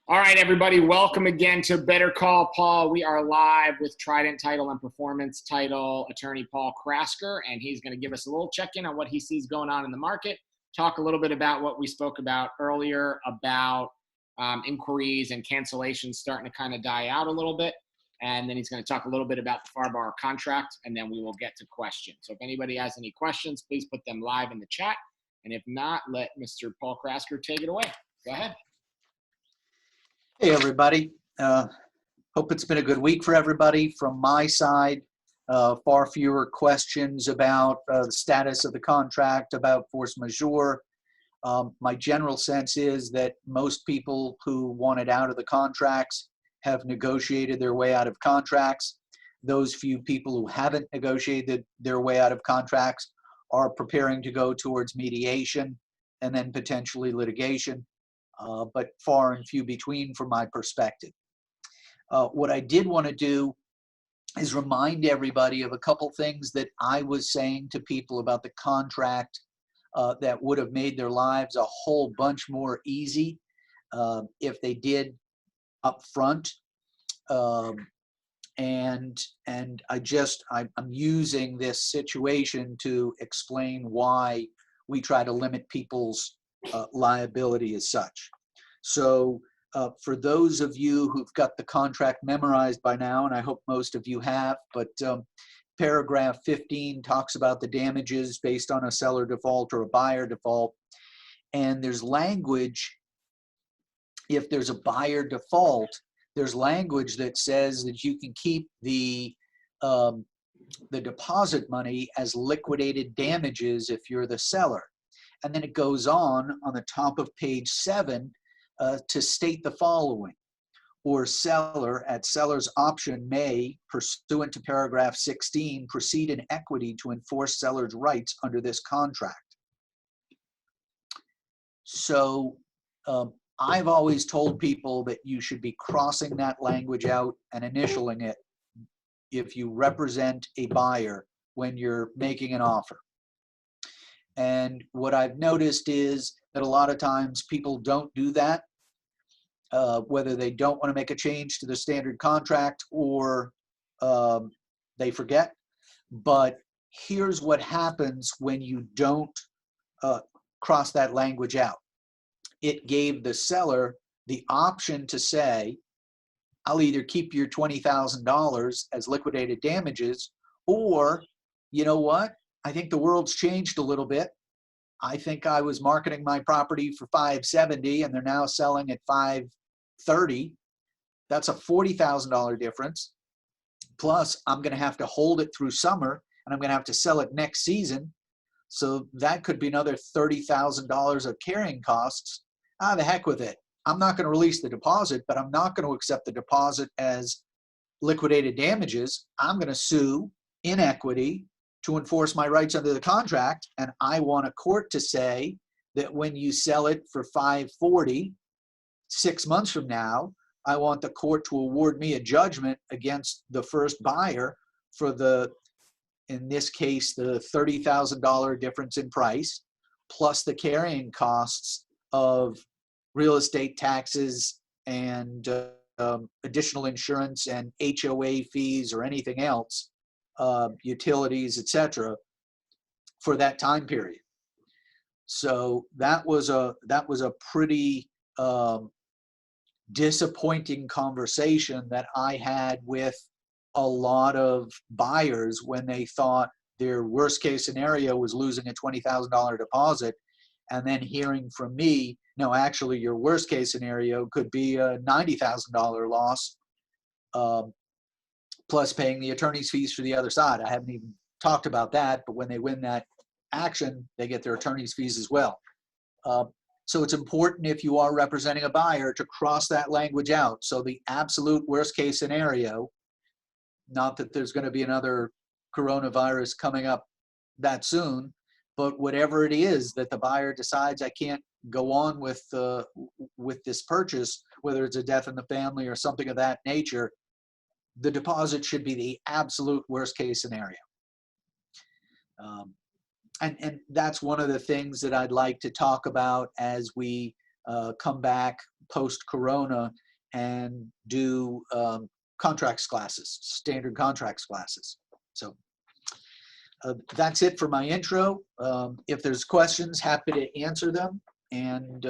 All right, everybody, welcome again to Better Call Paul. We are live with Trident Title and Performance Title attorney Paul Krasker, and he's going to give us a little check-in on what he sees going on in the market, talk a little bit about what we spoke about earlier about inquiries and cancellations starting to kind of die out a little bit, and then he's going to talk a little bit about the FAR contract, and then we will get to questions. So if anybody has any questions, please put them live in the chat, and if not, let Mr. Paul Krasker take it away. Go ahead. Hey, everybody. Hope it's been a good week for everybody. From my side, far fewer questions about the status of the contract, about force majeure. My general sense is that most people who wanted out of the contracts have negotiated their way out of contracts. Those few people who haven't negotiated their way out of contracts are preparing to go towards mediation and then potentially litigation. But far and few between from my perspective. What I did want to do is remind everybody of a couple things that I was saying to people about the contract that would have made their lives a whole bunch more easy if they did up front. And I'm using this situation to explain why we try to limit people's liability as such. So for those of you who've got the contract memorized by now, and I hope most of you have, but paragraph 15 talks about the damages based on a seller default or a buyer default. And there's language, if there's a buyer default, there's language that says that you can keep the deposit money as liquidated damages if you're the seller. And then it goes on the top of page 7 to state the following. Or seller, at seller's option, may, pursuant to paragraph 16, proceed in equity to enforce seller's rights under this contract. So I've always told people that you should be crossing that language out and initialing it if you represent a buyer when you're making an offer. And what I've noticed is that a lot of times people don't do that, whether they don't want to make a change to the standard contract or they forget. But here's what happens when you don't cross that language out. It gave the seller the option to say, I'll either keep your $20,000 as liquidated damages, or, you know what? I think the world's changed a little bit. I think I was marketing my property for $570 and they're now selling at $530. That's a $40,000 difference. Plus, I'm going to have to hold it through summer and I'm going to have to sell it next season. So that could be another $30,000 of carrying costs. The heck with it. I'm not going to release the deposit, but I'm not going to accept the deposit as liquidated damages. I'm going to sue in equity to enforce my rights under the contract, and I want a court to say that when you sell it for $540, 6 months from now, I want the court to award me a judgment against the first buyer for in this case, the $30,000 difference in price, plus the carrying costs of real estate taxes and additional insurance and HOA fees or anything else, utilities, etc., for that time period. So that was a pretty disappointing conversation that I had with a lot of buyers when they thought their worst case scenario was losing a $20,000 deposit, and then hearing from me, no, actually your worst case scenario could be a $90,000 loss, plus paying the attorney's fees for the other side. I haven't even talked about that, but when they win that action, they get their attorney's fees as well. So it's important, if you are representing a buyer, to cross that language out. So the absolute worst case scenario, not that there's going to be another coronavirus coming up that soon, but whatever it is that the buyer decides, I can't go on with this purchase, whether it's a death in the family or something of that nature, the deposit should be the absolute worst case scenario. And that's one of the things that I'd like to talk about as we come back post-corona and do contracts classes, standard contracts classes. So that's it for my intro. If there's questions, happy to answer them. And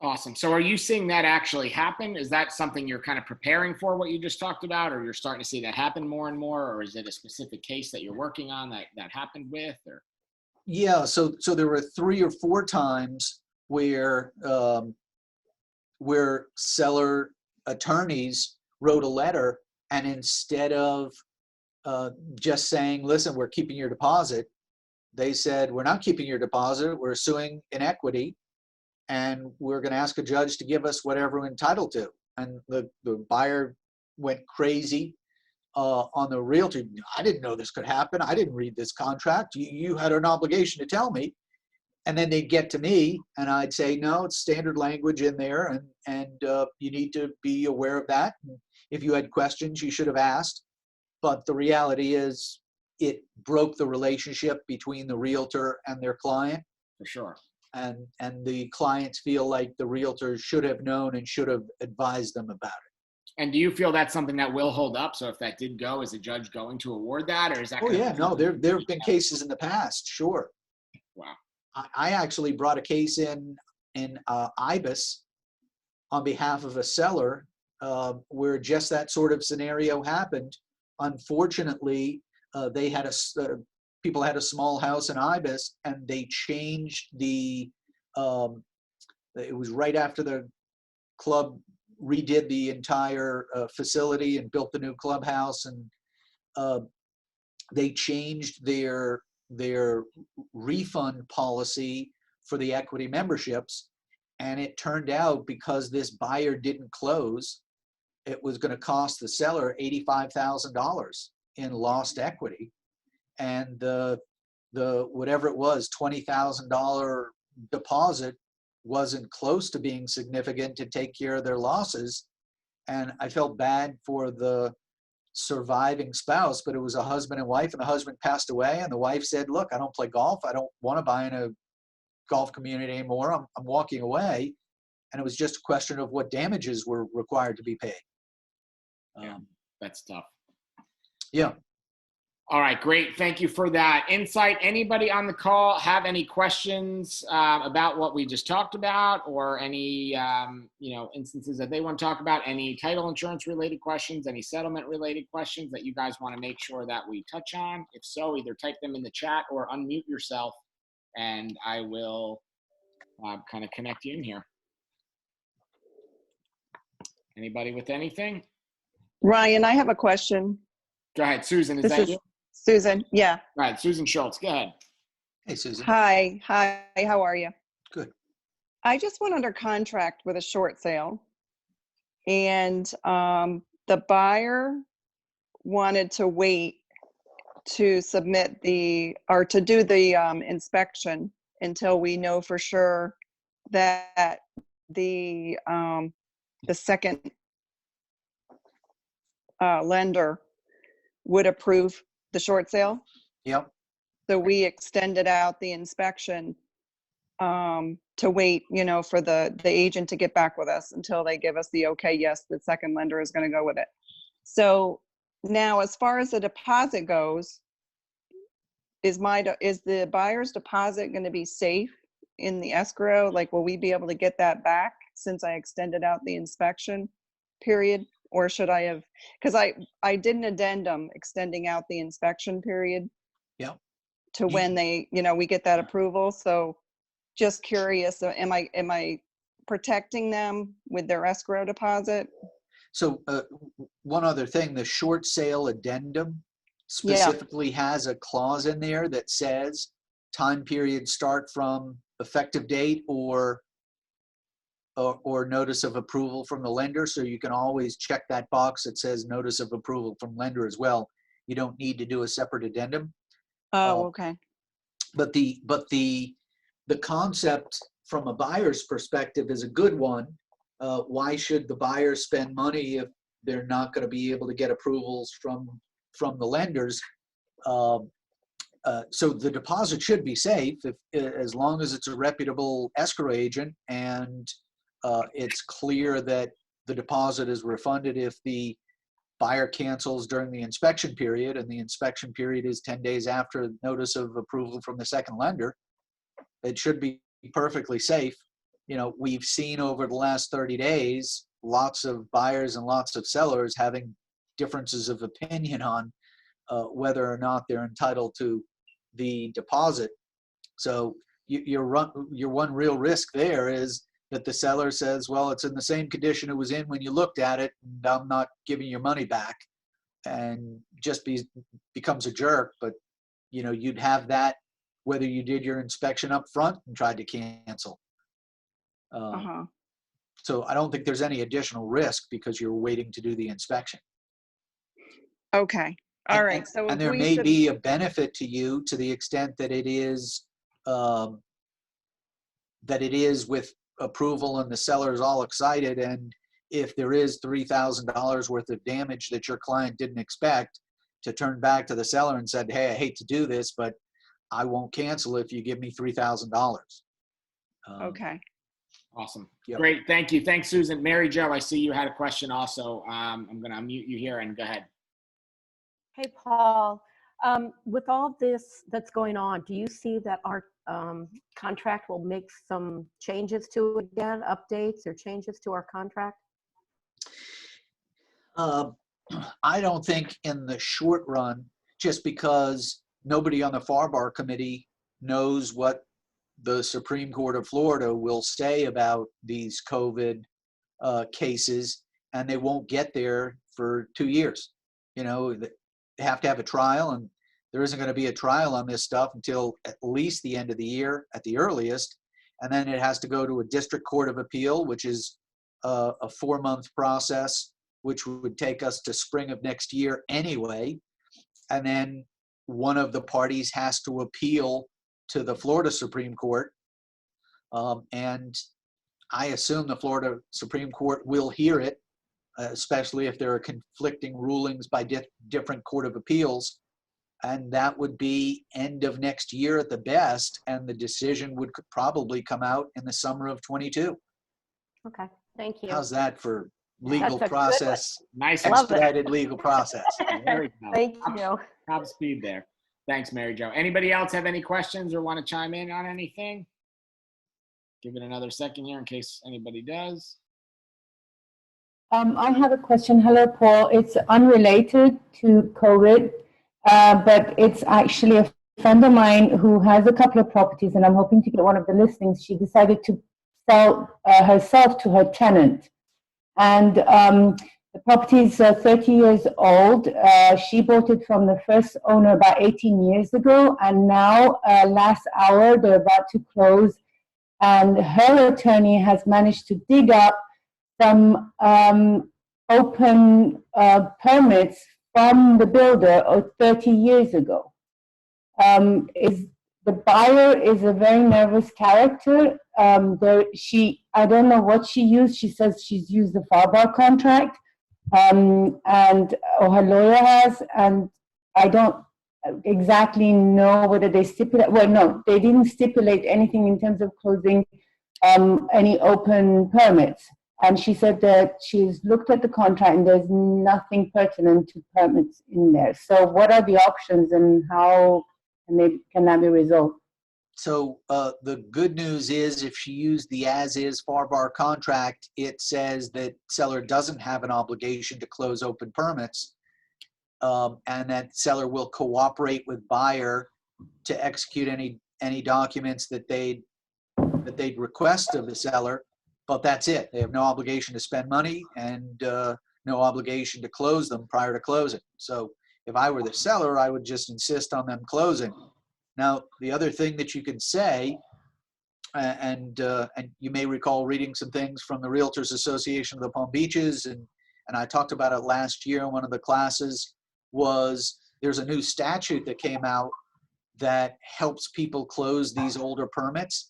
Awesome. So are you seeing that actually happen? Is that something you're kind of preparing for, what you just talked about, or you're starting to see that happen more and more, or is it a specific case that you're working on that happened with? Or yeah, so there were 3 or 4 times where seller attorneys wrote a letter, and instead of just saying, listen, we're keeping your deposit, they said, we're not keeping your deposit, we're suing in equity, and we're going to ask a judge to give us whatever we're entitled to. And the buyer went crazy on the realtor. I didn't know this could happen. I didn't read this contract. You had an obligation to tell me. And then they'd get to me, and I'd say, no, it's standard language in there, and you need to be aware of that. And if you had questions, you should have asked. But the reality is, it broke the relationship between the realtor and their client. for sure. And the clients feel like the realtor should have known and should have advised them about it. And do you feel that's something that will hold up? So if that did go, is the judge going to award that, or is that? Oh yeah, no, there have been cases in the past, sure. Wow. I actually brought a case in IBIS on behalf of a seller where just that sort of scenario happened. Unfortunately, they had people had a small house in IBIS, and they changed the. It was right after the club redid the entire facility and built the new clubhouse, and they changed their refund policy for the equity memberships. And it turned out, because this buyer didn't close, it was going to cost the seller $85,000 in lost equity. And the whatever it was, $20,000 deposit wasn't close to being significant to take care of their losses. And I felt bad for the surviving spouse, but it was a husband and wife, and the husband passed away, and the wife said, look, I don't play golf. I don't want to buy in a golf community anymore. I'm walking away. And it was just a question of what damages were required to be paid. Yeah, that's tough. Yeah. All right, great. Thank you for that insight. Anybody on the call have any questions about what we just talked about, or any instances that they want to talk about? Any title insurance related questions? Any settlement related questions that you guys want to make sure that we touch on? If so, either type them in the chat or unmute yourself, and I will kind of connect you in here. Anybody with anything? Ryan, I have a question. Go ahead, Susan. Is that you? Susan, yeah. All right, Susan Schultz, go ahead. Hey, Susan. Hi, how are you? Good. I just went under contract with a short sale, and the buyer wanted to wait to submit to do the inspection until we know for sure that the second lender would approve the short sale. Yep. So we extended out the inspection to wait, for the agent to get back with us until they give us the okay, yes, the second lender is going to go with it. So now, as far as the deposit goes, is the buyer's deposit going to be safe in the escrow? Like, will we be able to get that back since I extended out the inspection period? Or should I have, because I did an addendum extending out the inspection period. Yep. To when they, we get that approval. So just curious, am I protecting them with their escrow deposit? So one other thing, the short sale addendum specifically has a clause in there that says time period start from effective date or notice of approval from the lender. So you can always check that box that says notice of approval from lender as well. You don't need to do a separate addendum. Oh, okay. But the concept from a buyer's perspective is a good one. Why should the buyer spend money if they're not going to be able to get approvals from the lenders? So the deposit should be safe as long as it's a reputable escrow agent and it's clear that the deposit is refunded if the buyer cancels during the inspection period, and the inspection period is 10 days after notice of approval from the second lender. It should be perfectly safe. You know, we've seen over the last 30 days, lots of buyers and lots of sellers having differences of opinion on whether or not they're entitled to the deposit. So your one real risk there is that the seller says, well, it's in the same condition it was in when you looked at it, and I'm not giving your money back, and just becomes a jerk. But, you know, you'd have that whether you did your inspection up front and tried to cancel. So I don't think there's any additional risk because you're waiting to do the inspection. Okay. All right. So and there may be a benefit to you to the extent that it is with approval and the seller is all excited. And if there is $3,000 worth of damage that your client didn't expect, to turn back to the seller and said, hey, I hate to do this, but I won't cancel if you give me $3,000. Okay. Awesome. Yep. Great. Thank you. Thanks, Susan. Mary Jo, I see you had a question also. I'm going to unmute you here and go ahead. Hey, Paul, with all this that's going on, do you see that our contract will make some changes to it again, updates or changes to our contract? I don't think in the short run, just because nobody on the FAR Bar committee knows what the Supreme Court of Florida will say about these COVID cases, and they won't get there for 2 years. You know, they have to have a trial, and there isn't going to be a trial on this stuff until at least the end of the year at the earliest. And then it has to go to a district court of appeal, which is a 4-month process, which would take us to spring of next year anyway. And then one of the parties has to appeal to the Florida Supreme Court. And I assume the Florida Supreme Court will hear it, especially if there are conflicting rulings by different court of appeals. And that would be end of next year at the best. And the decision would probably come out in the summer of 22. Okay, thank you. How's that for legal That's a good process? Nice. Expedited legal process. There we go. Thank you. Top speed there. Thanks, Mary Jo. Anybody else have any questions or want to chime in on anything? Give it another second here in case anybody does. I have a question. Hello, Paul. It's unrelated to COVID, but it's actually a friend of mine who has a couple of properties, and I'm hoping to get one of the listings. She decided to sell herself to her tenant. And the property is 30 years old. She bought it from the first owner about 18 years ago, and now last hour they're about to close, and her attorney has managed to dig up some open permits from the builder 30 years ago. The buyer is a very nervous character. I don't know what she used. She says she's used the FAR Bar contract, or her lawyer has, and I don't exactly know whether they stipulate. Well, no, they didn't stipulate anything in terms of closing any open permits. And she said that she's looked at the contract and there's nothing pertinent to permits in there. So what are the options and how can that be resolved? So the good news is if she used the as-is FAR Bar contract, it says that seller doesn't have an obligation to close open permits, and that seller will cooperate with buyer to execute any documents that they'd request of the seller. But that's it. They have no obligation to spend money and no obligation to close them prior to closing. So if I were the seller, I would just insist on them closing. Now, the other thing that you can say, and you may recall reading some things from the Realtors Association of the Palm Beaches, and I talked about it last year in one of the classes, was there's a new statute that came out that helps people close these older permits.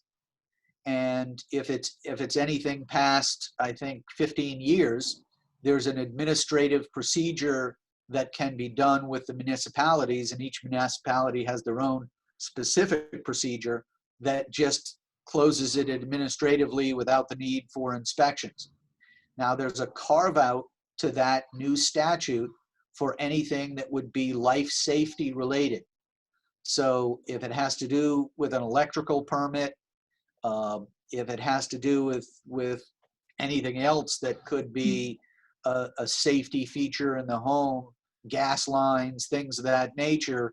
And if it's anything past, I think, 15 years, there's an administrative procedure that can be done with the municipalities, and each municipality has their own specific procedure that just closes it administratively without the need for inspections. Now, there's a carve out to that new statute for anything that would be life safety related. So if it has to do with an electrical permit, if it has to do with anything else that could be a safety feature in the home, gas lines, things of that nature,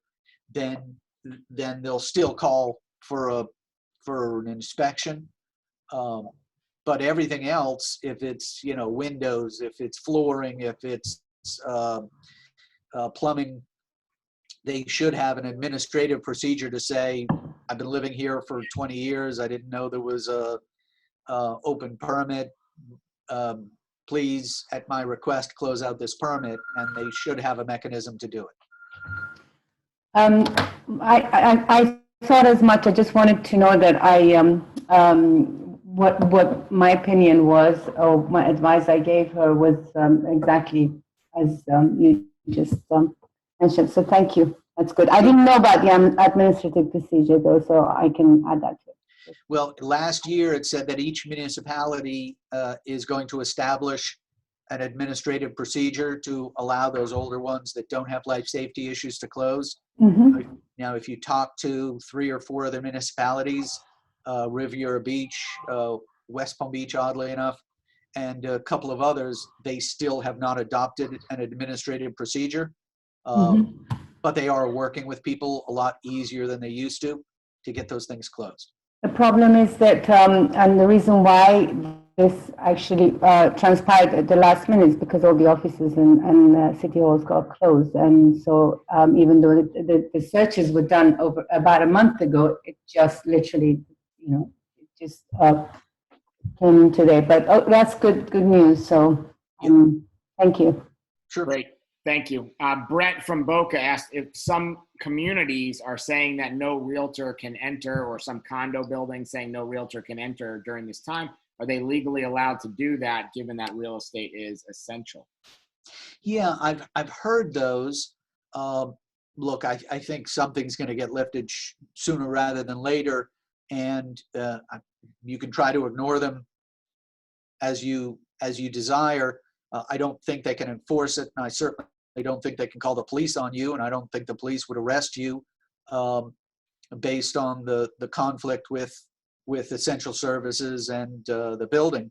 then they'll still call for an inspection. But everything else, if it's, you know, windows, if it's flooring, if it's plumbing, they should have an administrative procedure to say, I've been living here for 20 years. I didn't know there was a open permit. Please, at my request, close out this permit, and they should have a mechanism to do it. I thought as much. I just wanted to know that what my opinion was, or my advice I gave her was exactly as you just mentioned. So thank you. That's good. I didn't know about the administrative procedure though, so I can add that to it. Well, last year it said that each municipality is going to establish an administrative procedure to allow those older ones that don't have life safety issues to close. Mm-hmm. Now, if you talk to 3 or 4 other municipalities, Riviera Beach, West Palm Beach, oddly enough, and a couple of others, they still have not adopted an administrative procedure. But they are working with people a lot easier than they used to get those things closed. The problem is that, and the reason why this actually transpired at the last minute is because all the offices and city halls got closed. And so even though the searches were done over about a month ago, it just literally, you know, it just came today. But that's good news. So thank you. Sure. Great. Thank you. Brett from Boca asked if some communities are saying that no realtor can enter, or some condo buildings saying no realtor can enter during this time. Are they legally allowed to do that, given that real estate is essential? Yeah, I've heard those. Look, I think something's going to get lifted sooner rather than later, and you can try to ignore them as you desire. I don't think they can enforce it, and I certainly don't think they can call the police on you, and I don't think the police would arrest you based on the conflict with essential services and the building.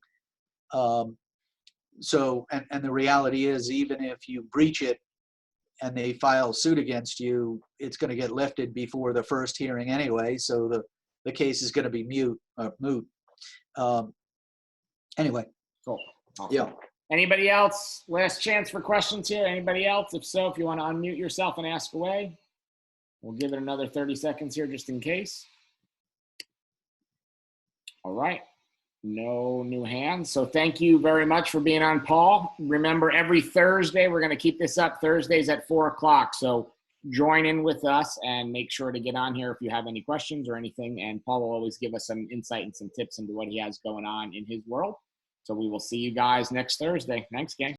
So, and the reality is, even if you breach it and they file suit against you, it's going to get lifted before the first hearing anyway, so the case is going to be moot. Anyway. Cool. Awesome. Yeah. Anybody else? Last chance for questions here. Anybody else? If so, if you want to unmute yourself and ask away, we'll give it another 30 seconds here just in case. All right. No new hands. So thank you very much for being on, Paul. Remember, every Thursday, we're going to keep this up Thursdays at 4 o'clock. So join in with us and make sure to get on here if you have any questions or anything. And Paul will always give us some insight and some tips into what he has going on in his world. So we will see you guys next Thursday. Thanks, gang.